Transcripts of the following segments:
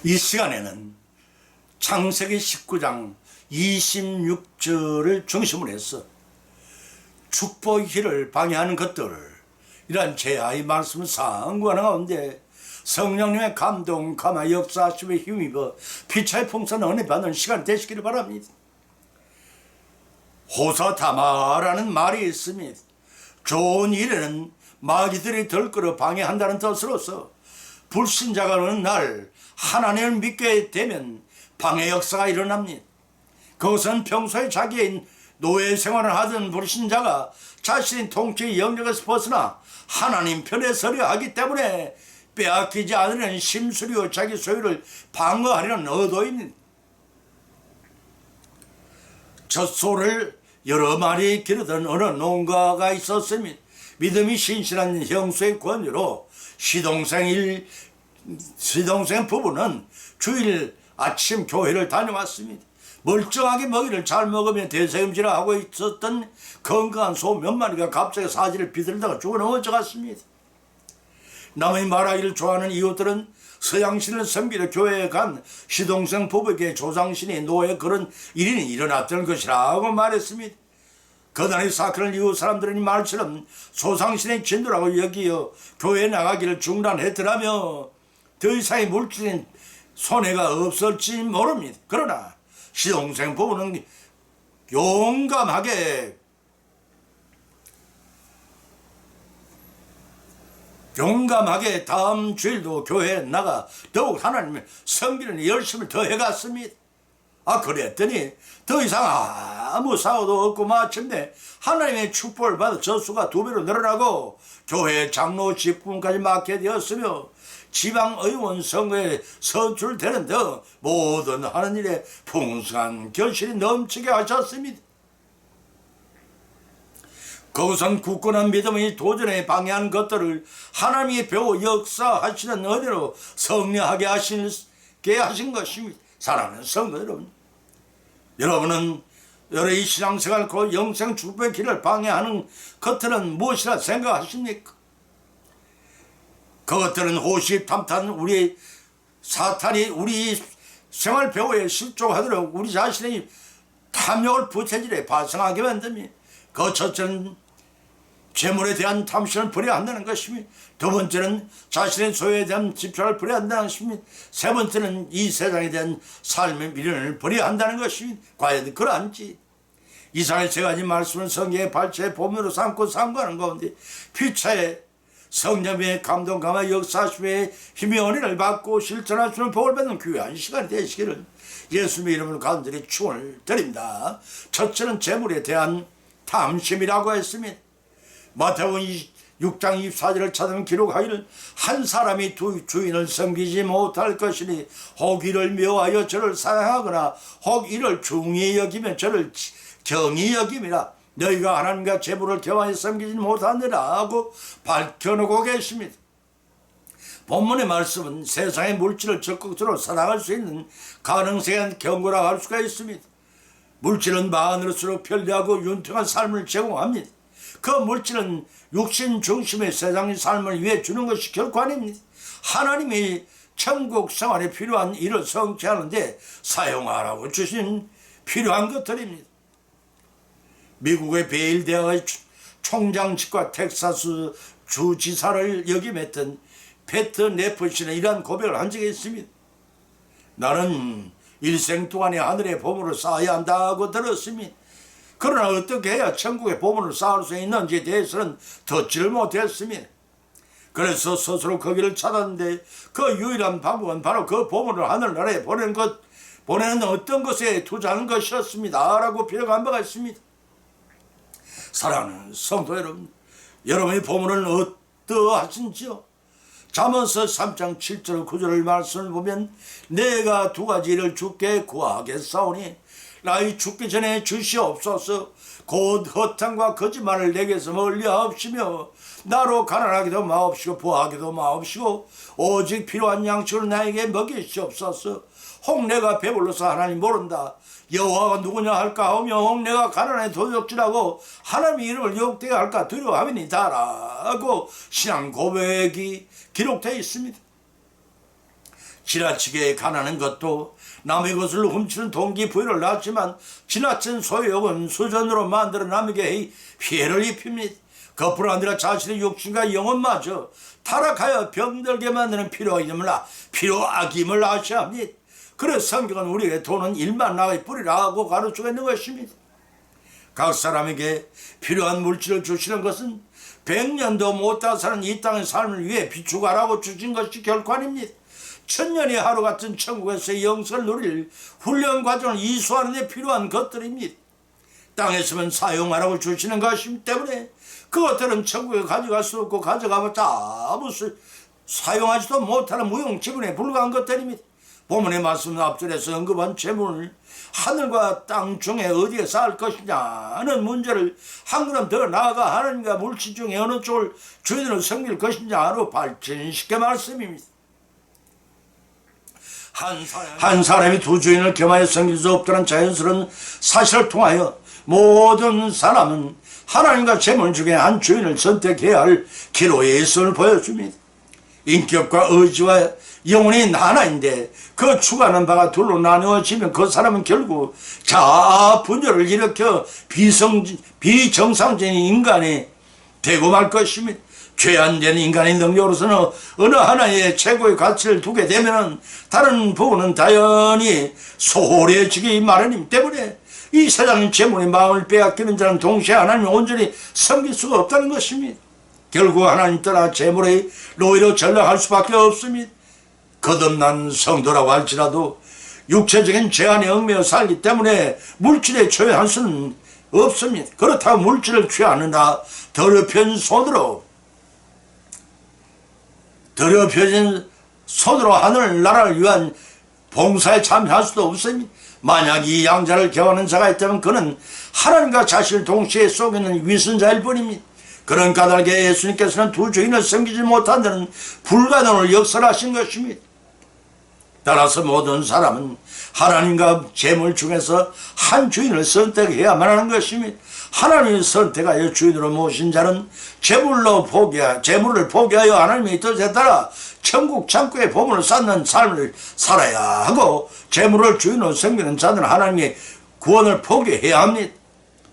이 시간에는 창세기 19장 26절을 중심으로 해서 축복의 길을 방해하는 것들, 이러한 제야의 말씀을 상고하는 가운데 성령님의 감동, 감화, 역사하심에 힘입어 피차의 풍성한 은혜 받는 시간 되시기를 바랍니다. 호사다마라는 말이 있습니다. 좋은 일에는 마귀들이 들끓어 방해한다는 뜻으로서 불신자가 어느 날 하나님을 믿게 되면 방해 역사가 일어납니다. 그것은 평소에 자기의 노예 생활을 하던 불신자가 자신의 통치의 영역에서 벗어나 하나님 편에 서려 하기 때문에 빼앗기지 않으려는 심수리요 자기 소유를 방어하려는 의도입니다. 젖소를 여러 마리 기르던 어느 농가가 있었습니다. 믿음이 신실한 형수의 권유로 시동생 부부는 주일 아침 교회를 다녀왔습니다. 멀쩡하게 먹이를 잘 먹으며 대세음질을 하고 있었던 건강한 소 몇 마리가 갑자기 사지를 비틀다가 죽어 넘어져갔습니다. 남의 말하기를 좋아하는 이웃들은 서양신을 섬기러 교회에 간 시동생 부부에게 조상신이 노예 그런 일이 일어났던 것이라고 말했습니다. 그날의 사건을 이웃 사람들은 이 말처럼 조상신의 진도라고 여기어 교회에 나가기를 중단했더라며 더 이상의 물질인 손해가 없을지 모릅니다. 그러나 시동생 부부는 용감하게 다음 주일도 교회에 나가 더욱 하나님의 섬기는 열심을 더 해갔습니다. 그랬더니 더 이상 아무 사고도 없고 마침내 하나님의 축복을 받아 젖수가 2배로 늘어나고 교회 장로 직분까지 맡게 되었으며 지방의원 선거에 선출되는 등 모든 하는 일에 풍성한 결실이 넘치게 하셨습니다. 그것은 굳건한 믿음의 도전에 방해하는 것들을 하나님이 배워 역사하시는 은혜로 승리하게 하신 것입니다. 사랑하는 성도 여러분, 여러분은 여러의 신앙생활 그 영생 축복의 길을 방해하는 것들은 무엇이라 생각하십니까? 그것들은 호시탐탐 우리 사탄이 우리 생활 배후에 실족하도록 우리 자신의 탐욕을 부채질에 발생하게 만듭니다. 그 첫째는 재물에 대한 탐심을 버려야 한다는 것입니다. 두 번째는 자신의 소유에 대한 집착을 버려야 한다는 것입니다. 세 번째는 이 세상에 대한 삶의 미련을 버려야 한다는 것입니다. 과연 그러한지 이상의 세 가지 말씀을 성경의 발췌의 본문으로 삼고 상고하는 가운데 피차에 성령의 감동, 감화, 역사하심의 힘의 은혜를 받고 실천할 수 있는 복을 받는 귀한 시간이 되시기를 예수님의 이름으로 간절히 축원을 드립니다. 첫째는 재물에 대한 탐심이라고 했습니다. 마태복음 6장 24절을 찾으면 기록하기를 한 사람이 두 주인을 섬기지 못할 것이니 혹 이를 미워하여 저를 사랑하거나 혹 이를 중히 여기면 저를 경히 여김이라. 너희가 하나님과 재물을 겸하여 섬기지 못하느라 하고 밝혀놓고 계십니다. 본문의 말씀은 세상의 물질을 적극적으로 사랑할 수 있는 가능성에 대한 경고라고 할 수가 있습니다. 물질은 많을수록 편리하고 윤택한 삶을 제공합니다. 그 물질은 육신 중심의 세상의 삶을 위해 주는 것이 결코 아닙니다. 하나님이 천국 생활에 필요한 일을 성취하는데 사용하라고 주신 필요한 것들입니다. 미국의 베일 대학의 총장직과 텍사스 주지사를 역임했던 패트 네프씨는 이러한 고백을 한 적이 있습니다. 나는 일생 동안에 하늘의 보물을 쌓아야 한다고 들었습니다. 그러나 어떻게 해야 천국의 보물을 쌓을 수 있는지에 대해서는 듣지를 못했습니다. 그래서 스스로 그 길을 찾았는데 그 유일한 방법은 바로 그 보물을 하늘나라에 보내는 어떤 것에 투자하는 것이었습니다. 라고 비력한 바가 있습니다. 사랑하는 성도 여러분, 여러분의 보물은 어떠하신지요? 잠언서 3장 7절 9절의 말씀을 보면 내가 2가지 일을 주께 구하겠사오니 나의 죽기 전에 주시옵소서. 곧 허탄과 거짓말을 내게서 멀리하옵시며 나로 가난하기도 마옵시고 부하기도 마옵시고 오직 필요한 양식을 나에게 먹이시옵소서. 혹 내가 배불러서 하나님 모른다 여호와가 누구냐 할까 하며 혹 내가 가난에 도둑질하고 하나님의 이름을 욕되게 할까 두려워함이니이다 라고 신앙 고백이 기록되어 있습니다. 지나치게 가난한 것도 남의 것을 훔치는 동기부여를 낳지만 지나친 소유욕은 수전으로 만들어 남에게 피해를 입힙니다. 그뿐 아니라 자신의 욕심과 영혼마저 타락하여 병들게 만드는 필요악임을 아셔야 합니다. 그래서 성경은 우리에게 돈은 일만 나의 뿌리라고 가르치고 있는 것입니다. 각 사람에게 필요한 물질을 주시는 것은 100년도 못다 사는 이 땅의 삶을 위해 비추가라고 주신 것이 결코 아닙니다. 천년의 하루 같은 천국에서의 영생을 누릴 훈련 과정을 이수하는 데 필요한 것들입니다. 땅에서만 사용하라고 주시는 것이기 때문에 그것들은 천국에 가져갈 수 없고 가져가봤자 아무 사용하지도 못하는 무용지물에 불과한 것들입니다. 본문의 말씀 앞절에서 언급한 재물을 하늘과 땅 중에 어디에 쌓을 것이냐는 문제를 한 걸음 더 나아가 하나님과 물질 중에 어느 쪽을 주인으로 섬길 것이냐로 발전시켜 말씀입니다. 한 사람이 두 주인을 겸하여 섬길 수 없다는 자연스러운 사실을 통하여 모든 사람은 하나님과 재물 중에 한 주인을 선택해야 할 기로의 예수를 보여줍니다. 인격과 의지와 영혼이 하나인데 그 추구하는 바가 둘로 나누어지면 그 사람은 결국 자아 분열을 일으켜 비정상적인 인간이 되고 말 것입니다. 죄 안 되는 인간의 능력으로서는 어느 하나의 최고의 가치를 두게 되면 다른 부분은 당연히 소홀해지기 마련이기 때문에 이 세상의 재물의 마음을 빼앗기는 자는 동시에 하나님을 온전히 섬길 수가 없다는 것입니다. 결국 하나님 떠나 재물의 노예로 전락할 수밖에 없습니다. 거듭난 성도라고 할지라도 육체적인 죄안에 얽매여 살기 때문에 물질에 초여할 수는 없습니다. 그렇다고 물질을 취하느라 더럽혀진 손으로 하늘나라를 위한 봉사에 참여할 수도 없습니다. 만약 이 양자를 경하는 자가 있다면 그는 하나님과 자신을 동시에 속이는 위선자일 뿐입니다. 그런 까닭에 예수님께서는 두 주인을 섬기지 못한다는 불가능을 역설하신 것입니다. 따라서 모든 사람은 하나님과 재물 중에서 한 주인을 선택해야만 하는 것입니다. 하나님을 선택하여 주인으로 모신 자는 재물을 포기하여 하나님의 뜻에 따라 천국 창고에 보물을 쌓는 삶을 살아야 하고, 재물을 주인으로 섬기는 자는 하나님의 구원을 포기해야 합니다.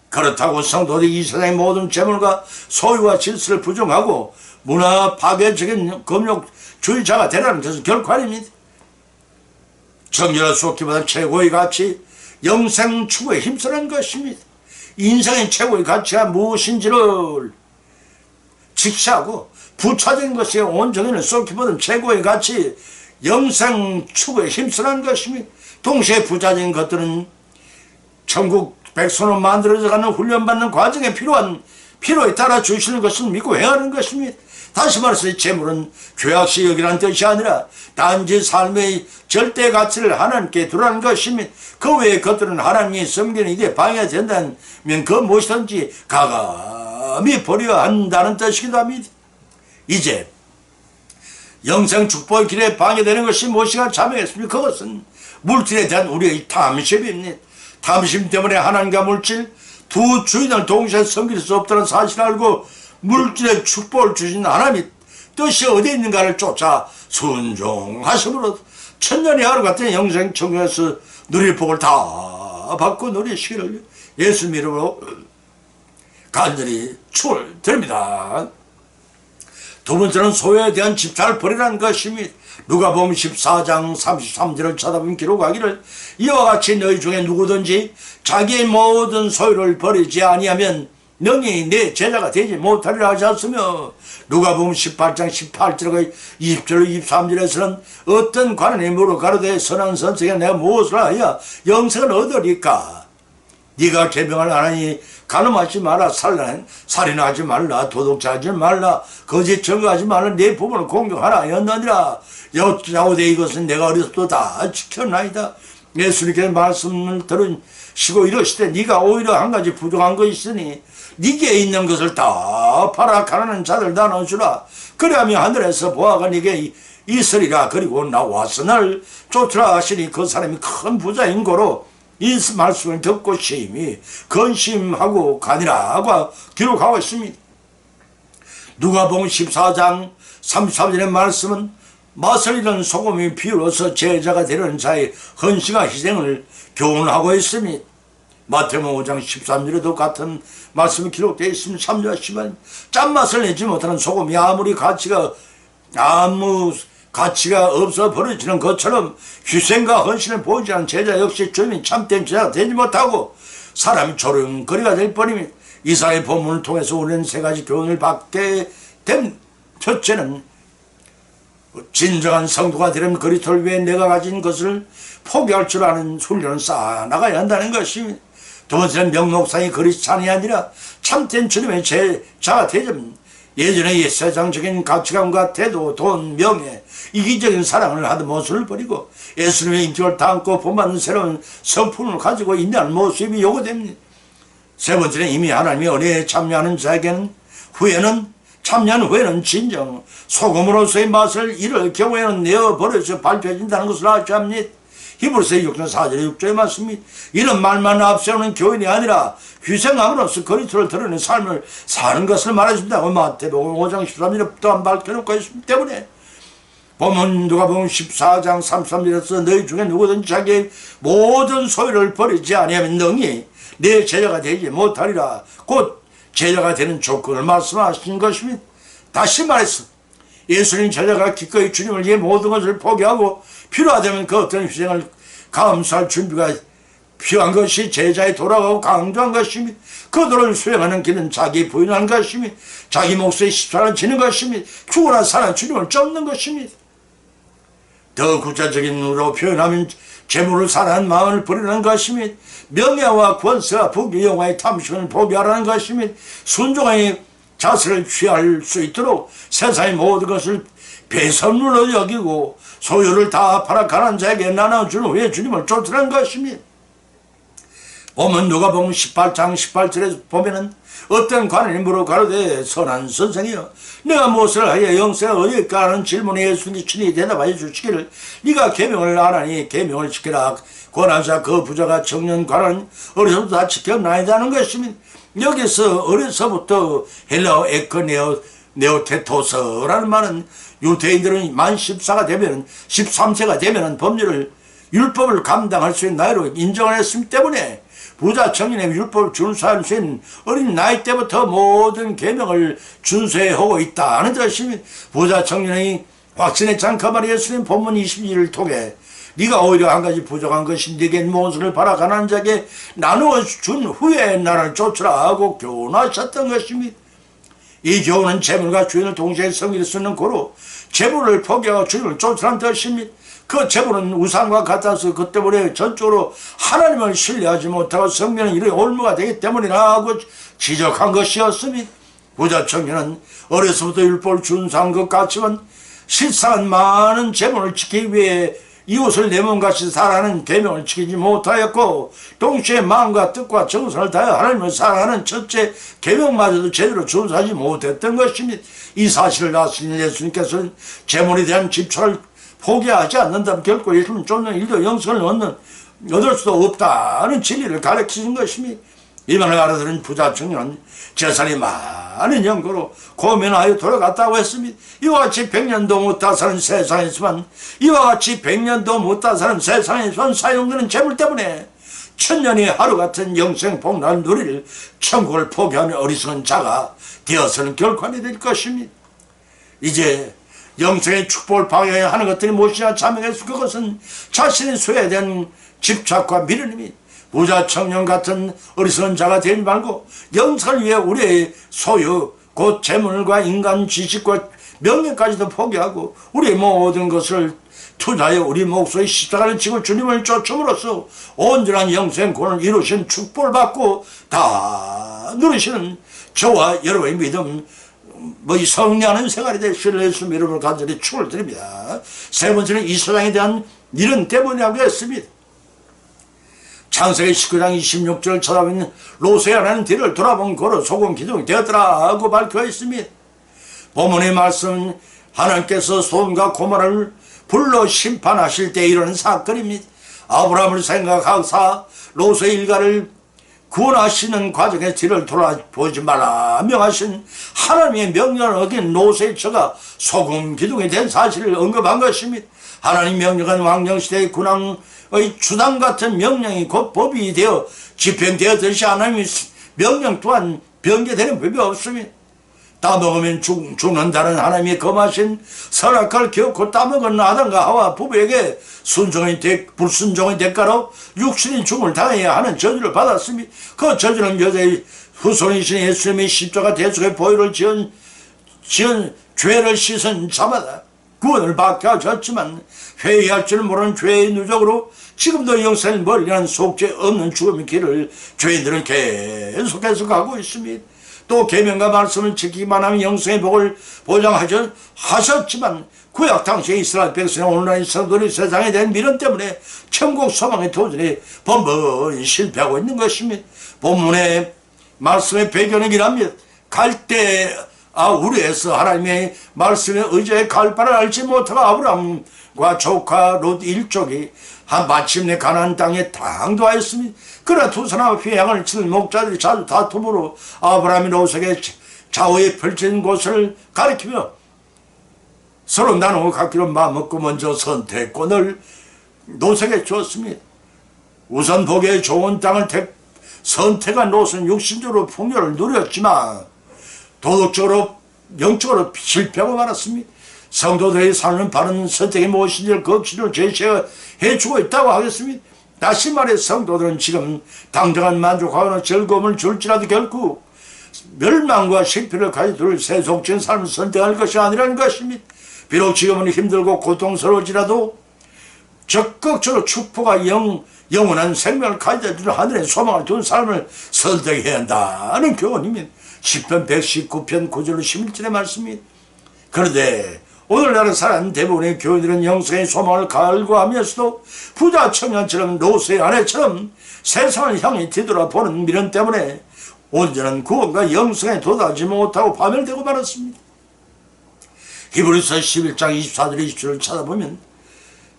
그렇다고 성도들이 이 세상의 모든 재물과 소유와 질서를 부정하고 문화 파괴적인 금욕주의자가 되라는 것은 결코 아닙니다. 정결을 쏟기보다 최고의 가치, 영생 추구에 힘쓰는 것입니다. 인생의 최고의 가치가 무엇인지를 직시하고 부차적인 것에 온전히는 쏟기보다 최고의 가치, 영생 추구에 힘쓰는 것입니다. 동시에 부차적인 것들은 천국 백성으로 만들어져가는 훈련받는 과정에 필요에 따라 주시는 것을 믿고 행하는 것입니다. 다시 말해서 재물은 죄악시 여기라는 뜻이 아니라 단지 삶의 절대 가치를 하나님께 두라는 것입니다. 그 외의 것들은 하나님이 섬기는 일에 방해가 된다면 그 무엇이든지 가감히 버려야 한다는 뜻이기도 합니다. 이제 영생 축복의 길에 방해되는 것이 무엇이가 자명했습니까? 그것은 물질에 대한 우리의 탐심입니다. 탐심 때문에 하나님과 물질 두 주인을 동시에 섬길 수 없다는 사실을 알고 물질의 축복을 주신 하나님의 뜻이 어디 있는가를 쫓아 순종하심으로 천년의 하루 같은 영생 천국에서 누릴 복을 다 받고 누리시기를 예수 이름으로 간절히 축원드립니다. 두 번째는 소유에 대한 집착을 버리라는 것입니다. 누가복음 14장 33절을 찾아보면 기록하기를 이와 같이 너희 중에 누구든지 자기의 모든 소유를 버리지 아니하면 능히 내 제자가 되지 못하리라 하지 않으며, 누가복음 18장 18절과 20절 23절에서는 어떤 관원이 물어 가로되 선한 선생에 내가 무엇을 하여 영생을 얻으리까? 네가 계명을 안 하니 간음하지 마라, 살인하지 말라, 도둑질하지 말라, 거짓 증거하지 말라, 내 부모를 공경하라 하였느니라. 여자오되 이것은 내가 어렸을 때 다 지켰나이다. 예수님께서 말씀을 들으시고 이러시되 네가 오히려 한 가지 부족한 것이 있으니 네게 있는 것을 다 팔아 가난한 자들 나눠주라. 그리하면 하늘에서 보아가 네게 있으리라. 그리고 나와서 날 쫓으라 하시니 그 사람이 큰 부자인 고로 이 말씀을 듣고 심히 근심하고 가니라 기록하고 있습니다. 누가복음 14장 33절의 말씀은 맛을 잃은 소금이 비로소 제자가 되려는 자의 헌신과 희생을 교훈하고 있으니 마태복음 5장 13절에도 같은 말씀이 기록되어 있으면 3절 10절 짠맛을 내지 못하는 소금이 아무 가치가 없어 버려지는 것처럼 희생과 헌신을 보이지 않은 제자 역시 주님이 참된 제자가 되지 못하고 사람이 조롱거리가 될 뻔입니다. 이사의 본문을 통해서 우리는 세 가지 교훈을 받게 된 첫째는 진정한 성도가 되려면 그리스도를 위해 내가 가진 것을 포기할 줄 아는 훈련을 쌓아나가야 한다는 것입니다. 두 번째는 명목상의 그리스찬이 아니라 참된 주님의 제자가 되려면 예전의 세상적인 가치관과 태도, 돈, 명예, 이기적인 사랑을 하던 모습을 버리고 예수님의 인격을 담고 본받는 새로운 성품을 가지고 있는 모습이 요구됩니다. 세 번째는 이미 하나님의 은혜에 참여하는 자에게는 참여한 후에는 진정 소금으로서의 맛을 잃을 경우에는 내어버려서 발표해진다는 것을 알아야 합니다. 히브리서 6장 4절에 6절의 말씀이 이런 말만 앞세우는 교인이 아니라 희생함으로써 그리스도를 드러내는 삶을 사는 것을 말해준다고 마태복음 5장 13절에 또한 밝혀놓고 있기 때문에 보면 누가복음 14장 33절에서 너희 중에 누구든지 자기의 모든 소유를 버리지 아니하면 능히 내 제자가 되지 못하리라. 곧 제자가 되는 조건을 말씀하신 것입니다. 다시 말해서 예수님 제자가 기꺼이 주님을 위해 모든 것을 포기하고 필요하다면 그 어떤 희생을 감수할 준비가 필요한 것이 제자에 돌아가고 강조한 것입니다. 그 도를 수행하는 길은 자기 부인하는 것입니다. 자기 몫의 십자가를 지는 것입니다. 죽으나 사는 주님을 쫓는 것입니다. 더 구체적인 으로 표현하면 재물을 사랑하는 마음을 버리는 것입니다. 명예와 권세와 부귀 영화의 탐심을 포기하라는 것입니다. 순종의 자세를 취할 수 있도록 세상의 모든 것을 배선물로 여기고 소유를 다 팔아 가난한 자에게 나눠준 후에 주님을 쫓으라는 것입니다. 보면 누가복음 18장 18절에 보면은 어떤 관원이 물어 가로되 선한 선생이여 내가 무엇을 하여 영생을 얻을까 하는 질문에 예수님이 친히 대답하여 주시기를 네가 계명을 아나니 계명을 지키라. 권하자 그 부자가 청년 관원 어려서부터 다 지켜나이다는 것입니다. 여기서 어려서부터 헬라어 네오테토스라는 말은 유대인들은 만 14가 되면 13세가 되면 법률을 율법을 감당할 수 있는 나이로 인정을 했기 때문에 부자 청년의 율법을 준수할 수 있는 어린 나이 때부터 모든 계명을 준수해오고 있다는 것입니다. 부자 청년의 확신에 잠깐만 예수님 본문 22절을 통해 네가 오히려 한 가지 부족한 것이 네게 무엇을 바라 가난한 자에게 나누어 준 후에 나를 쫓으라 하고 교훈하셨던 것입니다. 이 교훈은 재물과 주인을 동시에 섬길 수 있는 고로 재물을 포기하고 주인을 쫓으라는 뜻입니다. 그 재물은 우상과 같아서 그 때문에 전적으로 하나님을 신뢰하지 못하고 성면은 이르게 올무가 되기 때문이라고 지적한 것이었습니다. 부자 청년은 어려서부터 율법을 준수한 것 같지만 실상은 많은 재물을 지키기 위해 이웃을 내 몸같이 살아가는 계명을 지키지 못하였고 동시에 마음과 뜻과 정성을 다하여 하나님을 사랑하는 첫째 계명마저도 제대로 준수하지 못했던 것입니다. 이 사실을 아시는 예수님께서는 재물에 대한 집착을 포기하지 않는다면 결코 예수님 쫓는 일도 영생을 얻을 수도 없다는 진리를 가르치신 것입니다. 이 말을 알아들은 부자 청년은 재산이 많은 연고로 고민하여 돌아갔다고 했습니다. 이와 같이 100년도 못다 사는 세상에서만 사용되는 재물 때문에 천년의 하루 같은 영생 복락을 누릴 천국을 포기하는 어리석은 자가 되어서는 결코 아니 될 것입니다. 이제 영생의 축복을 방해하는 것들이 무엇이냐 자명해서 그것은 자신의 소유에 대한 집착과 미련입니다. 부자 청년 같은 어리석은 자가 되지 말고 영생을 위해 우리의 소유 곧 재물과 인간 지식과 명예까지도 포기하고 우리의 모든 것을 투자하여 우리 목소리 십자가를 지고 주님을 쫓음으로써 온전한 영생권을 이루신 축복을 받고 다 누리시는 저와 여러분의 믿음 이 성량하는 생활이 되시기를 예수님 이름으로 간절히 축을 드립니다. 세 번째는 이 세상에 대한 미련 때문이라고 했습니다. 창세기 19장 26절을 쳐다보면 롯의 뒤를 돌아본 고로 소금 기둥이 되었더라 하고 밝혀 있습니다. 본문의 말씀 하나님께서 소돔과 고모라를 불러 심판하실 때 이르는 사건입니다. 아브라함을 생각하사 롯의 일가를 구원하시는 과정에 뒤를 돌아보지 말라 명하신 하나님의 명령을 어긴 노새의 처가 소금 기둥이 된 사실을 언급한 것입니다. 하나님 명령한 왕정시대의 군왕의 주당 같은 명령이 곧 법이 되어 집행되었듯이 하나님의 명령 또한 변개되는 법이 없습니다. 따먹으면 죽는다는 하나님의 검하신 선악과를 결코 따먹은 아담과 하와 부부에게 불순종의 대가로 육신의 죽음을 당해야 하는 저주를 받았습니다. 그 저주는 여자의 후손이신 예수님의 십자가 대속의 보혈을 지은 죄를 씻은 자마다 구원을 받게 하셨지만 회개할 줄 모르는 죄의 누적으로 지금도 영생을 멀리한 속죄 없는 죽음의 길을 죄인들은 계속해서 가고 있습니다. 또 계명과 말씀을 지키기만 하면 영생의 복을 보장하셨지만 구약 당시의 이스라엘 백성의 온라인 성도들이 세상에 대한 미련 때문에 천국 소망의 도전에 번번이 실패하고 있는 것입니다. 본문의 말씀의 배경은 이랍니다. 우르에서 하나님의 말씀에 의지해 갈 바를 알지 못하고 아브라함과 조카 롯 일족이 마침내 가나안 땅에 당도하였습니다. 그러나 두 사람 회양을 치는 목자들이 자주 다툼으로 아브라함이 롯에게 좌우에 펼쳐진 곳을 가리키며 서로 나누어 갖기로 마음먹고 먼저 선택권을 롯에게 주었습니다. 우선 보기에 좋은 땅을 선택한 롯은 육신적으로 풍요를 누렸지만 도덕적으로 영적으로 실패하고 말았습니다. 성도들의 삶은 바른 선택이 무엇인지를 극치로 제시해주고 있다고 하겠습니다. 다시 말해 성도들은 지금 당장은 만족하거나 즐거움을 줄지라도 결국 멸망과 실패를 가져둘 세속적인 삶을 선택할 것이 아니라는 것입니다. 비록 지금은 힘들고 고통스러울지라도 적극적으로 축복과 영원한 생명을 가져줄 하늘의 소망을 둔 삶을 선택해야 한다는 교훈입니다. 시편 119편 9절 11절의 말씀입니다. 그런데 오늘날의 사람 대부분의 교인들은 영생의 소망을 갈구하면서도 부자 청년처럼 롯의 아내처럼 세상을 향해 뒤돌아보는 미련 때문에 온전한 구원과 영생에 도달하지 못하고 파멸되고 말았습니다. 히브리서 11장 24절 20절을 찾아보면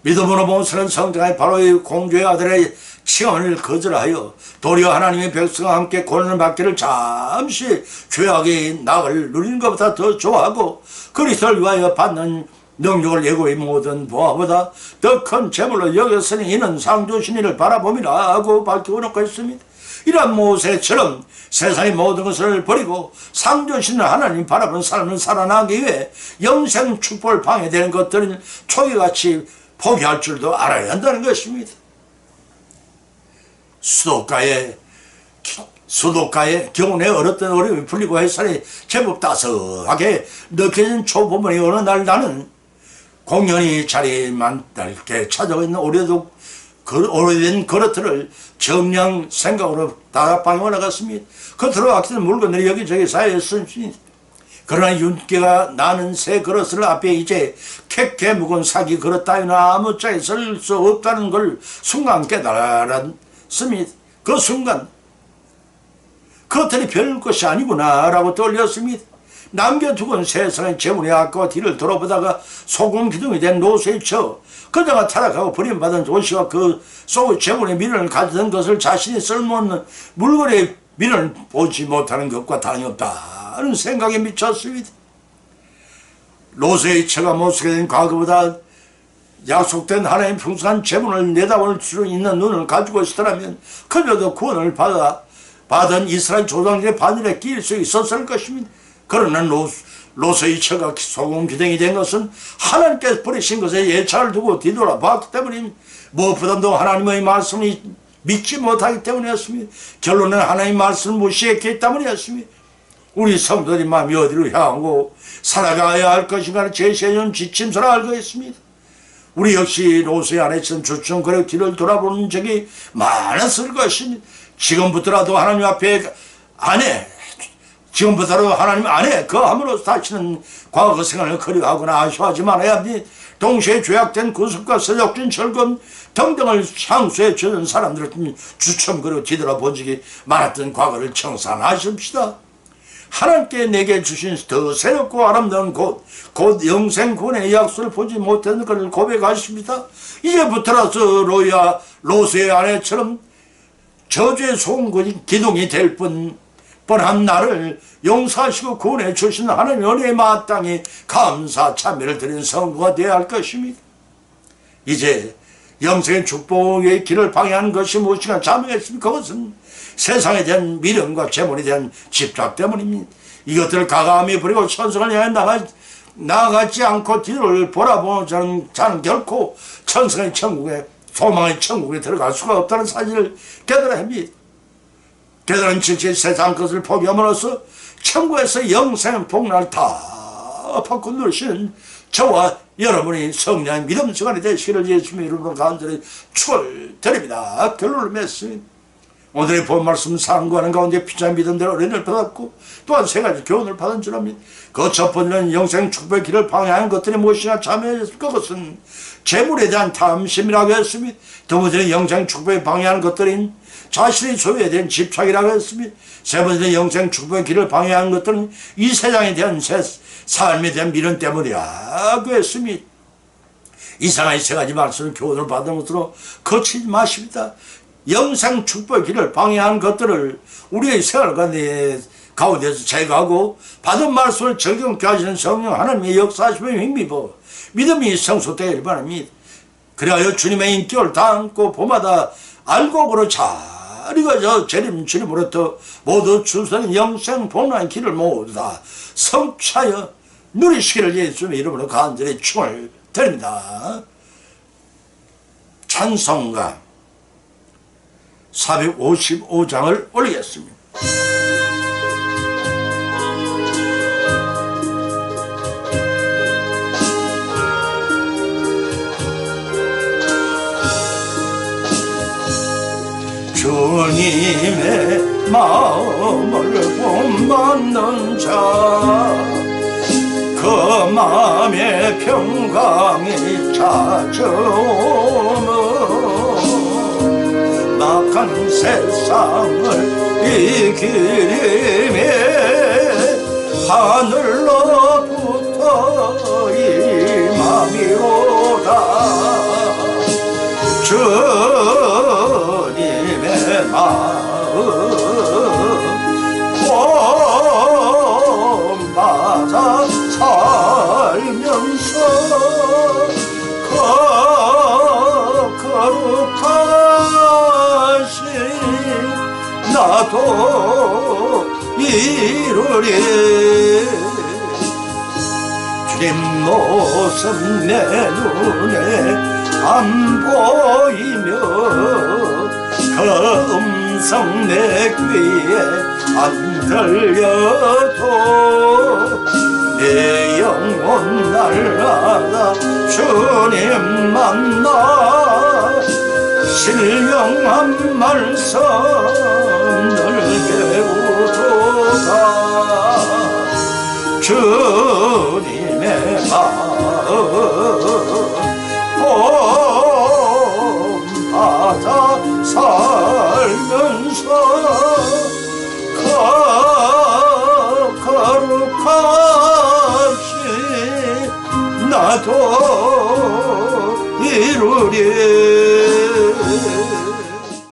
믿음으로 모세는 성장한 바로의 공주의 아들의 칭언을 거절하여 도리어 하나님의 백성과 함께 고난을 받기를 잠시 죄악의 낙을 누리는 것보다 더 좋아하고 그리스도를 위하여 받는 능력을 예고의 모든 보화보다 더 큰 재물로 여겼으니 이는 상주신 이를 바라봄이라 하고 밝히고 놓고 있습니다. 이러한 모세처럼 세상의 모든 것을 버리고 상주신 하나님 바라보는 사람은 살아나기 위해 영생 축복을 방해되는 것들은 초기같이 포기할 줄도 알아야 한다는 것입니다. 수도가의 경운에 얼었던 어려움이 풀리고 햇살이 제법 따스하게 느껴진 초봄의 어느 날 나는 공연히 자리만 넓게 찾아가 있는 오래된 그릇들을 정량 생각으로 다락방에 올라갔습니다. 겉으로 악기는 물건들이 여기저기 쌓여있습니다. 그러나 윤기가 나는 새 그릇을 앞에 이제 캐캐 묵은 사기 그릇 따위는 아무짝에 쓸 수 없다는 걸 순간 깨달았습니다. 그 순간 그것들이 별 것이 아니구나 라고 떠올렸습니다. 남겨두곤 세상의 재물의 아까워 뒤를 돌아보다가 소금 기둥이 된 노쇠에 쳐 그자가 타락하고 버림받은 도시와 그 속의 재물의 미련을 가지던 것을 자신이 쓸모없는 물건의 미련을 보지 못하는 것과 다름없다는 생각에 미쳤습니다. 롯의 처가 못쓰게 된 과거보다 약속된 하나님 풍성한 재물을 내다볼 수 있는 눈을 가지고 있었다면 그녀도 구원을 받은 이스라엘 조상들의 바늘에 끼일 수 있었을 것입니다. 그러나 롯의 처가 소금 기둥이 된 것은 하나님께서 버리신 것에 예차를 두고 뒤돌아봤기 때문입니다. 무엇보다도 하나님의 말씀을 믿지 못하기 때문이었습니다. 결론은 하나님의 말씀을 무시했기 때문이었습니다. 우리 성도들의 마음이 어디로 향하고 살아가야 할 것인가를 제시해준 지침서를 알고 있습니다. 우리 역시 롯의 아내처럼 주춤거려 뒤를 돌아보는 적이 많았을 것입니다. 지금부터라도 하나님 앞에 지금부터라도 하나님 안에 거함으로써 다시는 과거 생활을 그리워하거나 아쉬워하지 말아야 합니다. 동시에 죄악된 구습과 세속적인 철권 등등을 향수해 주는 사람들을 주춤거려 뒤돌아보지 말았던 과거를 청산하십시다. 하나님께 내게 주신 더 새롭고 아름다운 곧 영생군의 약속을 보지 못하는 것을 고백하십니다. 이제부터라도 롯의 아내처럼 저주의 송곳이 기둥이 될 뻔한 나를 용서하시고 구원해 주신 하나님 은혜에 마땅히 감사 참여를 드리는 성도가 되어야 할 것입니다. 이제 영생의 축복의 길을 방해하는 것이 무엇인가 자명했습니다. 그것은 세상에 대한 미련과 재물에 대한 집착 때문입니다. 이것들을 가감히 버리고 천성을 향해 나아가지 않고 뒤를 보라보는 자는 결코 천성의 천국에, 소망의 천국에 들어갈 수가 없다는 사실을 깨달아야 합니다. 깨달은 진실 세상 것을 포기함으로써 천국에서 영생의 복락을 다 받고 누리시는 저와 여러분이 성령의 믿음 시간이 되시기를 예수님의 이름으로 간절히 축원드립니다. 결론을 맺습니다. 오늘의 본 말씀 상고하는 가운데 피자 믿음대로 은혜를 받았고 또한 세 가지 교훈을 받은 줄 압니다. 그 첫 번째는 영생 축복의 길을 방해하는 것들이 무엇이나 참여했을 것은 재물에 대한 탐심이라고 했습니다. 두 번째는 영생 축복에 방해하는 것들인 자신의 소유에 대한 집착이라고 했습니다. 세 번째는 영생 축복의 길을 방해하는 것들은 이 세상에 대한 삶에 대한 미련 때문이라고 했습니다. 이상한 세 가지 말씀을 교훈을 받은 것으로 거치지 마십니다. 영생 축복의 길을 방해하는 것들을 우리의 생활 가운데서 제거하고 받은 말씀을 적용케 하시는 성령 하나님의 역사하심에 힘입어 믿음이 성숙되기를 바랍니다. 그리하여 주님의 인격을 담고 봄마다 알곡으로 잘 익어져 주님으로부터 모두 주소는 영생 본來길을 모두 다 성취하여 누리시기를 예수님의 이름으로 간절히 축원을 드립니다. 찬송가 455장을 올리겠습니다. 주님의 마음을 본받는 자, 그 마음의 평강이 찾아오면 막한 세상을 이기리며 하늘로부터 임함이로다. 주님의 마음 본받아 살면서 거룩하신 나도 이루리. 주님 모습 내 눈에 안 보이며 그 음성 내 귀에 안 들려도 내 영혼 날마다 주님 만나 신령한 말씀 늘 배우도다. 주님의 마음 본받아 살면서 거룩하신 나도 이루리.